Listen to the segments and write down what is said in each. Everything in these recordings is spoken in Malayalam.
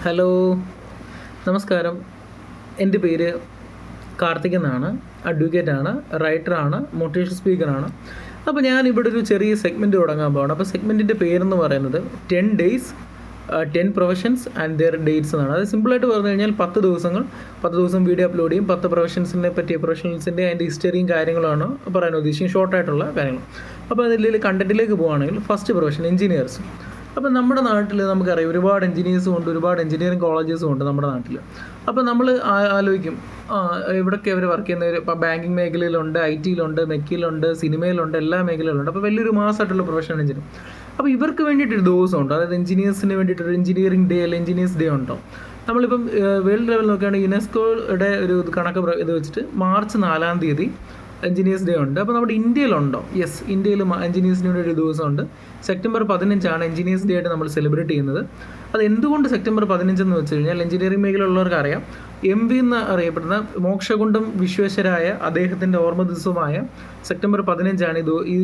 ഹലോ, നമസ്കാരം. എൻ്റെ പേര് കാർത്തിക് എന്നാണ്. അഡ്വക്കേറ്റാണ്, റൈറ്ററാണ്, മോട്ടിവേഷൻ സ്പീക്കറാണ്. അപ്പോൾ ഞാനിവിടെ ഒരു ചെറിയ സെഗ്മെൻറ്റ് തുടങ്ങാൻ പോകണം. അപ്പോൾ സെഗ്മെൻറ്റിൻ്റെ പേരെന്ന് പറയുന്നത് 10 days 10 professions and their dates എന്നാണ്. അത് സിമ്പിളായിട്ട് പറഞ്ഞു കഴിഞ്ഞാൽ 10 ദിവസം വീഡിയോ അപ്ലോഡ് ചെയ്യും. 10 പ്രൊഫഷൻസിനെ പറ്റിയ പ്രൊഫഷണൽസിൻ്റെ അതിൻ്റെ ഹിസ്റ്ററിയും കാര്യങ്ങളാണ് പറയാൻ ഉദ്ദേശിക്കുന്നത്, ഷോർട്ടായിട്ടുള്ള കാര്യങ്ങൾ. അപ്പോൾ അതിൽ കണ്ടൻറ്റിലേക്ക് പോകുകയാണെങ്കിൽ ഫസ്റ്റ് പ്രൊഫഷൻ എഞ്ചിനീയേഴ്സ്. അപ്പോൾ നമ്മുടെ നാട്ടിൽ നമുക്കറിയാം ഒരുപാട് എഞ്ചിനീയേഴ്സും ഉണ്ട്, ഒരുപാട് എഞ്ചിനീയറിംഗ് കോളേജസും ഉണ്ട് നമ്മുടെ നാട്ടിൽ. അപ്പോൾ നമ്മൾ ആലോചിക്കും, ഇവിടെയൊക്കെ അവർ വർക്ക് ചെയ്യുന്നവർ ഇപ്പോൾ ബാങ്കിങ് മേഖലയിലുണ്ട്, IT-യിലുണ്ട്, മെക്കിയിലുണ്ട്, സിനിമയിലുണ്ട്, എല്ലാ മേഖലയിലുണ്ട്. അപ്പോൾ വലിയൊരു മാസമായിട്ടുള്ള പ്രൊഫഷൻ എഞ്ചിനീയർ. അപ്പോൾ ഇവർക്ക് വേണ്ടിയിട്ടൊരു ദിവസമുണ്ട്, അതായത് എഞ്ചിനീയേഴ്സിന് വേണ്ടിയിട്ടൊരു എഞ്ചിനീയറിംഗ് ഡേ അല്ലെങ്കിൽ എഞ്ചിനീയേഴ്സ് ഡേ ഉണ്ടോ. നമ്മളിപ്പം വേൾഡ് ലെവൽ നോക്കുകയാണെങ്കിൽ യുനെസ്കോയുടെ ഒരു കണക്ക് ഇത് വെച്ചിട്ട് March 4 എഞ്ചിനീയേഴ്സ് ഡേ ഉണ്ട്. അപ്പോൾ നമ്മുടെ ഇന്ത്യയിലുണ്ടോ? യെസ്, ഇന്ത്യയിൽ എഞ്ചിനീയേഴ്സിന് വേണ്ടി ഒരു ദിവസമുണ്ട്. September 15 എഞ്ചിനീയേഴ്സ് ഡേ ആയിട്ട് നമ്മൾ സെലിബ്രേറ്റ് ചെയ്യുന്നത്. അത് എന്തുകൊണ്ട് September 15 എന്ന് വെച്ച് കഴിഞ്ഞാൽ എഞ്ചിനീയറിംഗ് മേഖലയിലുള്ളവർക്ക് അറിയാം, MV എന്ന് അറിയപ്പെടുന്ന മോക്ഷകുണ്ടം വിശ്വേശ്വരായ അദ്ദേഹത്തിൻ്റെ ഓർമ്മ ദിവസമായ September 15 ഈ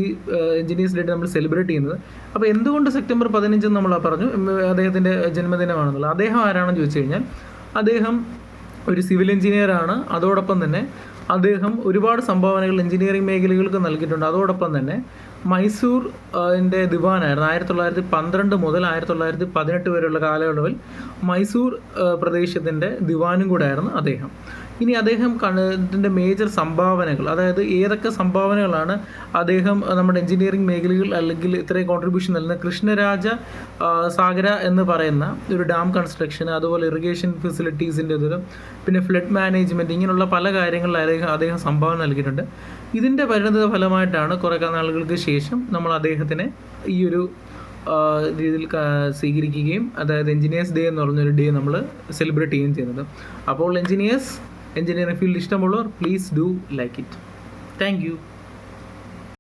എഞ്ചിനീയേഴ്സ് ഡേ ആയിട്ട് നമ്മൾ സെലിബ്രേറ്റ് ചെയ്യുന്നത്. അപ്പോൾ എന്തുകൊണ്ട് September 15 നമ്മൾ പറഞ്ഞു അദ്ദേഹത്തിൻ്റെ ജന്മദിനമാണെന്നുള്ളത്. അദ്ദേഹം ആരാണെന്ന് ചോദിച്ചു കഴിഞ്ഞാൽ അദ്ദേഹം ഒരു സിവിൽ എഞ്ചിനീയറാണ്. അതോടൊപ്പം തന്നെ അദ്ദേഹം ഒരുപാട് സംഭാവനകൾ എഞ്ചിനീയറിംഗ് മേഖലകൾക്ക് നൽകിയിട്ടുണ്ട്. അതോടൊപ്പം തന്നെ മൈസൂർ ദിവാനായിരുന്നു. 1912 മുതൽ 1918 വരെയുള്ള കാലയളവിൽ മൈസൂർ പ്രദേശത്തിൻ്റെ ദിവാനും കൂടെ ആയിരുന്നു അദ്ദേഹം. ഇനി അദ്ദേഹം ഇതിൻ്റെ മേജർ സംഭാവനകൾ, അതായത് ഏതൊക്കെ സംഭാവനകളാണ് അദ്ദേഹം നമ്മുടെ എഞ്ചിനീയറിംഗ് മേഖലകൾ അല്ലെങ്കിൽ ഇത്രയും കോൺട്രിബ്യൂഷൻ നൽകുന്ന കൃഷ്ണരാജ സാഗര എന്ന് പറയുന്ന ഒരു ഡാം കൺസ്ട്രക്ഷൻ, അതുപോലെ ഇറിഗേഷൻ ഫെസിലിറ്റീസിൻ്റെ ഇതൊരു, പിന്നെ ഫ്ലഡ് മാനേജ്മെൻറ്റ്, ഇങ്ങനെയുള്ള പല കാര്യങ്ങളിൽ അദ്ദേഹം സംഭാവന നൽകിയിട്ടുണ്ട്. ഇതിൻ്റെ പരിണിത ഫലമായിട്ടാണ് കുറേ നാളുകൾക്ക് ശേഷം നമ്മൾ അദ്ദേഹത്തിനെ ഈ ഒരു രീതിയിൽ സ്വീകരിക്കുകയും, അതായത് എഞ്ചിനീയേഴ്സ് ഡേ എന്ന് പറഞ്ഞൊരു ഡേ നമ്മൾ സെലിബ്രേറ്റ് ചെയ്യുകയും ചെയ്യുന്നത്. അപ്പോൾ എഞ്ചിനീയറിംഗ് ഫീൽഡ് ഇഷ്ടമുള്ളവർ please do like it. Thank U.